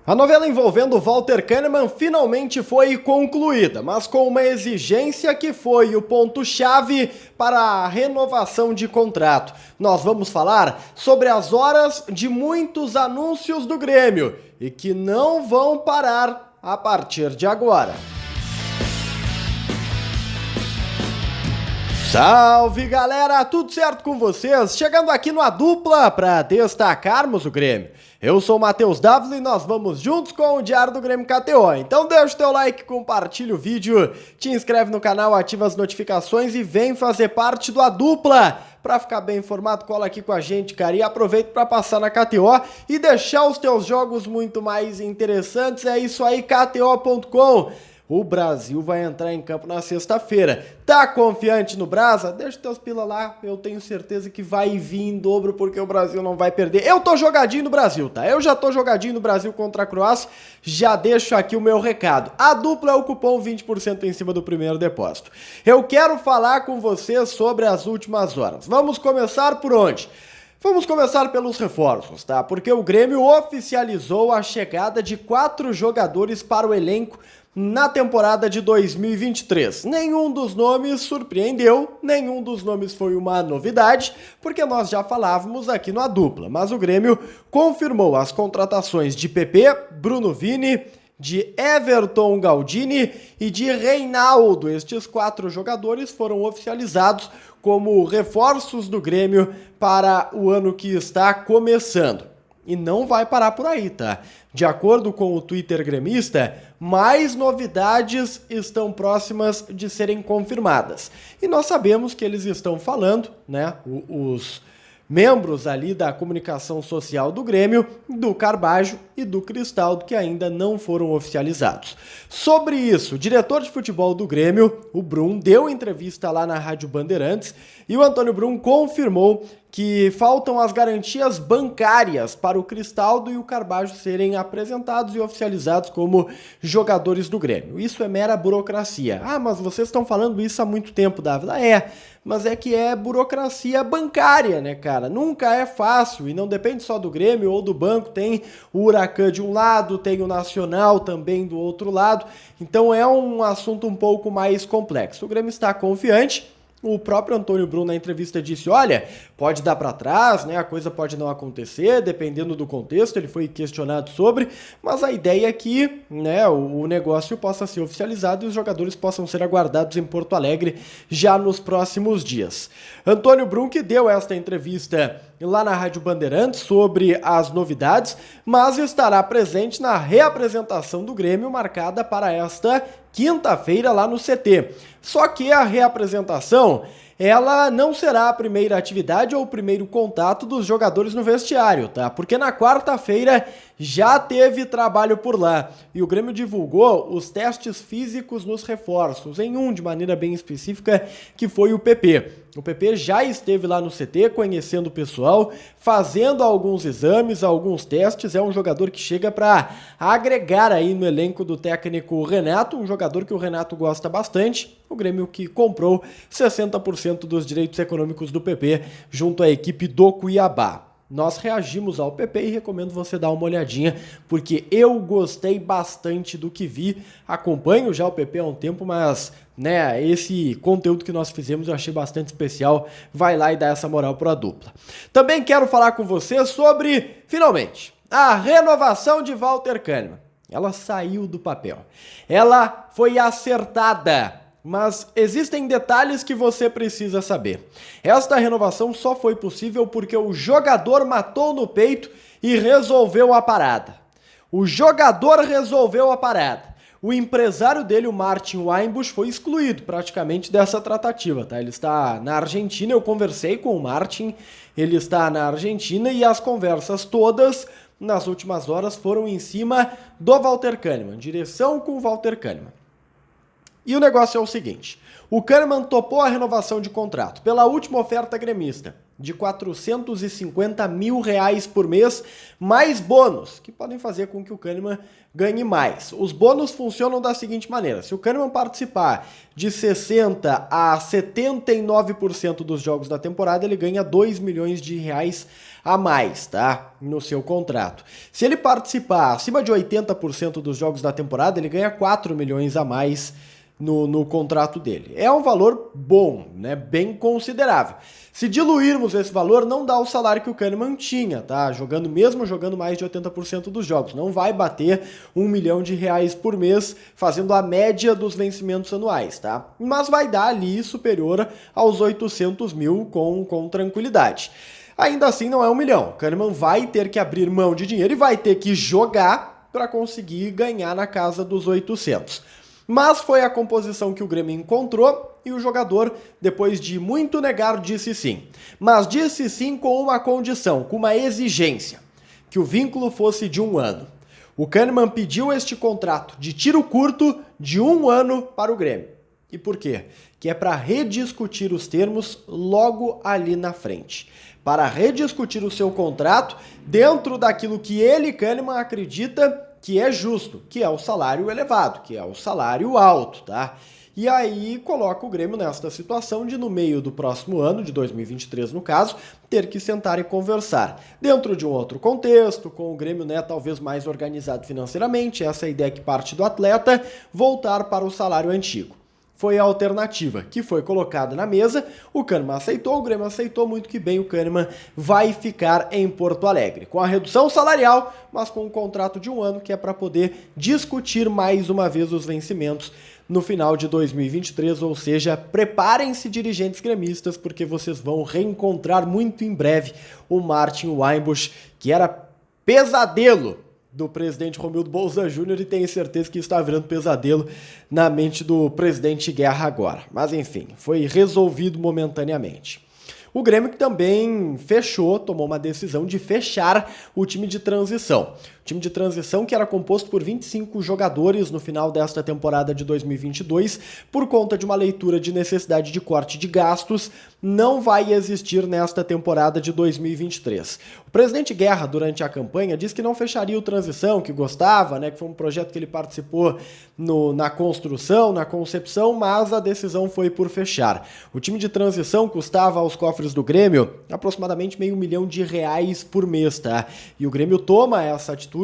A novela envolvendo Walter Kahneman finalmente foi concluída, mas com uma exigência que foi o ponto-chave para a renovação de contrato. Nós vamos falar sobre as horas de muitos anúncios do Grêmio e que não vão parar a partir de agora. Salve galera, tudo certo com vocês? Chegando aqui no A Dupla para destacarmos o Grêmio. Eu sou o Matheus Dávila e nós vamos juntos com o Diário do Grêmio KTO. Então deixa o teu like, compartilha o vídeo, te inscreve no canal, ativa as notificações e vem fazer parte do A Dupla. Pra ficar bem informado, cola aqui com a gente, cara, e aproveita para passar na KTO e deixar os teus jogos muito mais interessantes. É isso aí, KTO.com. O Brasil vai entrar em campo na sexta-feira. Tá confiante no Brasa? Deixa teus pila lá, eu tenho certeza que vai vir em dobro porque o Brasil não vai perder. Eu tô jogadinho no Brasil, tá? Eu já tô jogadinho no Brasil contra a Croácia, já deixo aqui o meu recado. A dupla é o cupom 20% em cima do primeiro depósito. Eu quero falar com vocês sobre as últimas horas. Vamos começar por onde? Vamos começar pelos reforços, tá? Porque o Grêmio oficializou a chegada de 4 jogadores para o elenco na temporada de 2023. Nenhum dos nomes surpreendeu, nenhum dos nomes foi uma novidade, porque nós já falávamos aqui no A Dupla, mas o Grêmio confirmou as contratações de PP, Bruno Vini, de Everton Galdini e de Reinaldo. Estes 4 jogadores foram oficializados como reforços do Grêmio para o ano que está começando. E não vai parar por aí, tá? De acordo com o Twitter gremista, mais novidades estão próximas de serem confirmadas. E nós sabemos que eles estão falando, né? Os membros ali da comunicação social do Grêmio, do Carbajo e do Cristaldo, que ainda não foram oficializados. Sobre isso, o diretor de futebol do Grêmio, o Brum, deu entrevista lá na Rádio Bandeirantes e o Antônio Brum confirmou que faltam as garantias bancárias para o Cristaldo e o Carbajo serem apresentados e oficializados como jogadores do Grêmio. Isso é mera burocracia. Ah, mas vocês estão falando isso há muito tempo, Dávila. Mas é que é burocracia bancária, né, cara? Nunca é fácil e não depende só do Grêmio ou do banco. Tem o Huracan de um lado, tem o Nacional também do outro lado. Então é um assunto um pouco mais complexo. O Grêmio está confiante. O próprio Antônio Brum na entrevista disse, olha, pode dar para trás, né? A coisa pode não acontecer, dependendo do contexto, ele foi questionado sobre, mas a ideia é que, né, o negócio possa ser oficializado e os jogadores possam ser aguardados em Porto Alegre já nos próximos dias. Antônio Brum que deu esta entrevista lá na Rádio Bandeirantes sobre as novidades, mas estará presente na reapresentação do Grêmio marcada para esta quinta-feira lá no CT. Só que a reapresentação, ela não será a primeira atividade ou o primeiro contato dos jogadores no vestiário, tá? Porque na quarta-feira já teve trabalho por lá e o Grêmio divulgou os testes físicos nos reforços, em um de maneira bem específica, que foi o PP. O PP já esteve lá no CT conhecendo o pessoal, fazendo alguns exames, alguns testes. É um jogador que chega para agregar aí no elenco do técnico Renato, um jogador que o Renato gosta bastante. O Grêmio que comprou 60% dos direitos econômicos do PP junto à equipe do Cuiabá. Nós reagimos ao PP e recomendo você dar uma olhadinha, porque eu gostei bastante do que vi. Acompanho já o PP há um tempo, mas né, esse conteúdo que nós fizemos eu achei bastante especial. Vai lá e dá essa moral para a dupla. Também quero falar com você sobre, finalmente, a renovação de Walter Kahneman. Ela saiu do papel. Ela foi acertada. Mas existem detalhes que você precisa saber. Esta renovação só foi possível porque o jogador matou no peito e resolveu a parada. O jogador resolveu a parada. O empresário dele, o Martin Weinbusch, foi excluído praticamente dessa tratativa, tá? Ele está na Argentina, eu conversei com o Martin, ele está na Argentina e as conversas todas nas últimas horas foram em cima do Walter Kahneman, direção com o Walter Kahneman. E o negócio é o seguinte, o Kahneman topou a renovação de contrato pela última oferta gremista, de R$450 mil por mês, mais bônus, que podem fazer com que o Kahneman ganhe mais. Os bônus funcionam da seguinte maneira: se o Kahneman participar de 60% a 79% dos jogos da temporada, ele ganha R$2 milhões a mais, tá? No seu contrato. Se ele participar acima de 80% dos jogos da temporada, ele ganha R$4 milhões a mais no contrato dele. É um valor bom, né? Bem considerável. Se diluirmos esse valor, não dá o salário que o Kahneman tinha, tá? Mesmo jogando mais de 80% dos jogos. Não vai bater R$1 milhão por mês, fazendo a média dos vencimentos anuais, tá? Mas vai dar ali superior aos 800 mil com tranquilidade. Ainda assim, não é 1 milhão. O Kahneman vai ter que abrir mão de dinheiro e vai ter que jogar para conseguir ganhar na casa dos 800. Mas foi a composição que o Grêmio encontrou e o jogador, depois de muito negar, disse sim. Mas disse sim com uma condição, com uma exigência, que o vínculo fosse de 1 ano. O Kahneman pediu este contrato de tiro curto de 1 ano para o Grêmio. E por quê? Que é para rediscutir os termos logo ali na frente. Para rediscutir o seu contrato dentro daquilo que ele, Kahneman, acredita que é justo, que é o salário elevado, que é o salário alto, tá? E aí coloca o Grêmio nesta situação de, no meio do próximo ano, de 2023 no caso, ter que sentar e conversar. Dentro de um outro contexto, com o Grêmio, né, talvez mais organizado financeiramente, essa é a ideia que parte do atleta, voltar para o salário antigo. Foi a alternativa que foi colocada na mesa, o Kahneman aceitou, o Grêmio aceitou, muito que bem, o Kahneman vai ficar em Porto Alegre, com a redução salarial, mas com um contrato de 1 ano, que é para poder discutir mais uma vez os vencimentos no final de 2023, ou seja, preparem-se, dirigentes gremistas, porque vocês vão reencontrar muito em breve o Martin Weinbusch, que era pesadelo do presidente Romildo Bolzan Júnior, e tenho certeza que está virando pesadelo na mente do presidente Guerra agora. Mas enfim, foi resolvido momentaneamente. O Grêmio que também tomou uma decisão de fechar o time de transição. O time de transição que era composto por 25 jogadores no final desta temporada de 2022, por conta de uma leitura de necessidade de corte de gastos, não vai existir nesta temporada de 2023. O presidente Guerra, durante a campanha, disse que não fecharia o transição, que gostava, né, que foi um projeto que ele participou na construção, na concepção, mas a decisão foi por fechar. O time de transição custava aos cofres do Grêmio aproximadamente R$500 mil por mês, tá? E o Grêmio toma essa atitude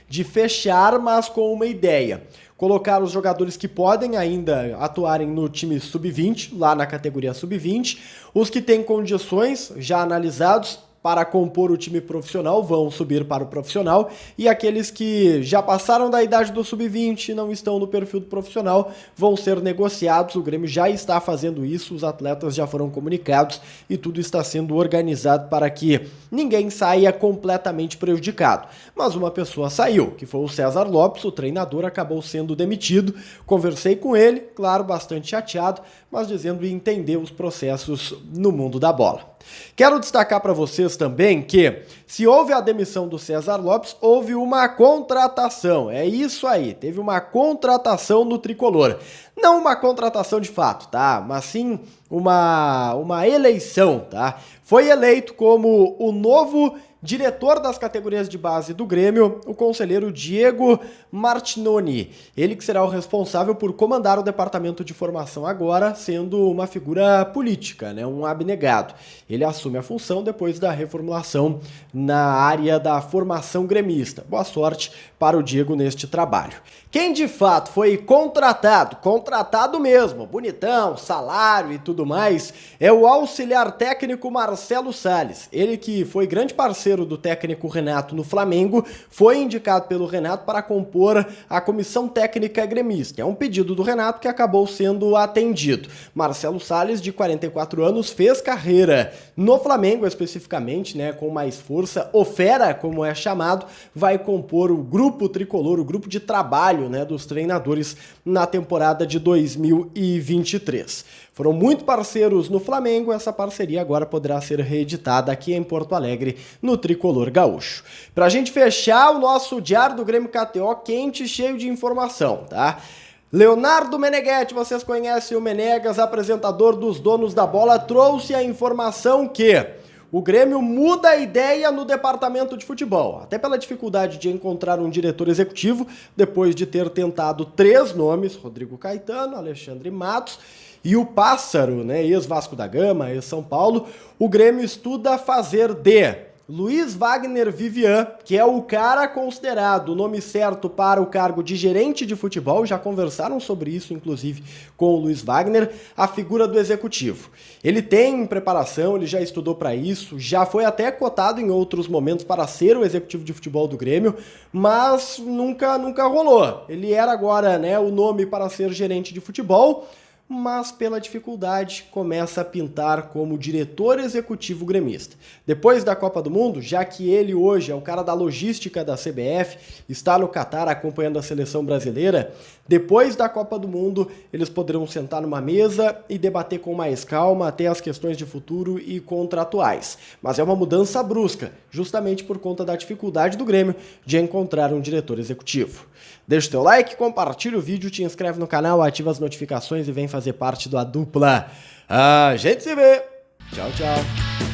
de fechar, mas com uma ideia: colocar os jogadores que podem ainda atuarem no time sub-20, lá na categoria sub-20, os que têm condições já analisados para compor o time profissional vão subir para o profissional, e aqueles que já passaram da idade do sub-20 e não estão no perfil do profissional vão ser negociados. O Grêmio já está fazendo isso, os atletas já foram comunicados e tudo está sendo organizado para que ninguém saia completamente prejudicado. Mas uma pessoa saiu, que foi o César Lopes, o treinador, acabou sendo demitido. Conversei com ele, claro, bastante chateado, mas dizendo entender os processos no mundo da bola. Quero destacar para vocês também que, se houve a demissão do César Lopes, houve uma contratação. É isso aí, teve uma contratação no Tricolor. Não uma contratação de fato, tá? Mas sim uma eleição, tá? Foi eleito como o novo diretor das categorias de base do Grêmio, o conselheiro Diego Martinoni. Ele que será o responsável por comandar o departamento de formação agora, sendo uma figura política, né, um abnegado. Ele assume a função depois da reformulação na área da formação gremista. Boa sorte para o Diego neste trabalho. Quem de fato foi contratado mesmo, bonitão, salário e tudo mais, é o auxiliar técnico Marcelo Salles. Ele que foi grande parceiro do técnico Renato no Flamengo, foi indicado pelo Renato para compor a comissão técnica gremista. É um pedido do Renato que acabou sendo atendido. Marcelo Salles, de 44 anos, fez carreira no Flamengo especificamente, né, com mais força. O Fera, como é chamado, vai compor o grupo tricolor, o grupo de trabalho, né, dos treinadores na temporada de 2023. Foram muito parceiros no Flamengo, essa parceria agora poderá ser reeditada aqui em Porto Alegre, no Tricolor Gaúcho. Pra gente fechar o nosso Diário do Grêmio KTO quente, cheio de informação, tá? Leonardo Meneghetti, vocês conhecem o Menegas, apresentador dos Donos da Bola, trouxe a informação que o Grêmio muda a ideia no departamento de futebol, até pela dificuldade de encontrar um diretor executivo, depois de ter tentado 3 nomes, Rodrigo Caetano, Alexandre Matos e o Pássaro, né, ex-Vasco da Gama, ex-São Paulo. O Grêmio estuda fazer de Luiz Wagner Vivian, que é o cara considerado o nome certo para o cargo de gerente de futebol, já conversaram sobre isso, inclusive, com o Luiz Wagner, a figura do executivo. Ele tem preparação, ele já estudou para isso, já foi até cotado em outros momentos para ser o executivo de futebol do Grêmio, mas nunca rolou. Ele era agora, né, o nome para ser gerente de futebol, mas pela dificuldade começa a pintar como diretor executivo gremista. Depois da Copa do Mundo, já que ele hoje é o cara da logística da CBF, está no Catar acompanhando a seleção brasileira, depois da Copa do Mundo eles poderão sentar numa mesa e debater com mais calma até as questões de futuro e contratuais. Mas é uma mudança brusca, justamente por conta da dificuldade do Grêmio de encontrar um diretor executivo. Deixa o teu like, compartilha o vídeo, te inscreve no canal, ativa as notificações e vem fazer parte do A Dupla. A gente se vê. Tchau, tchau.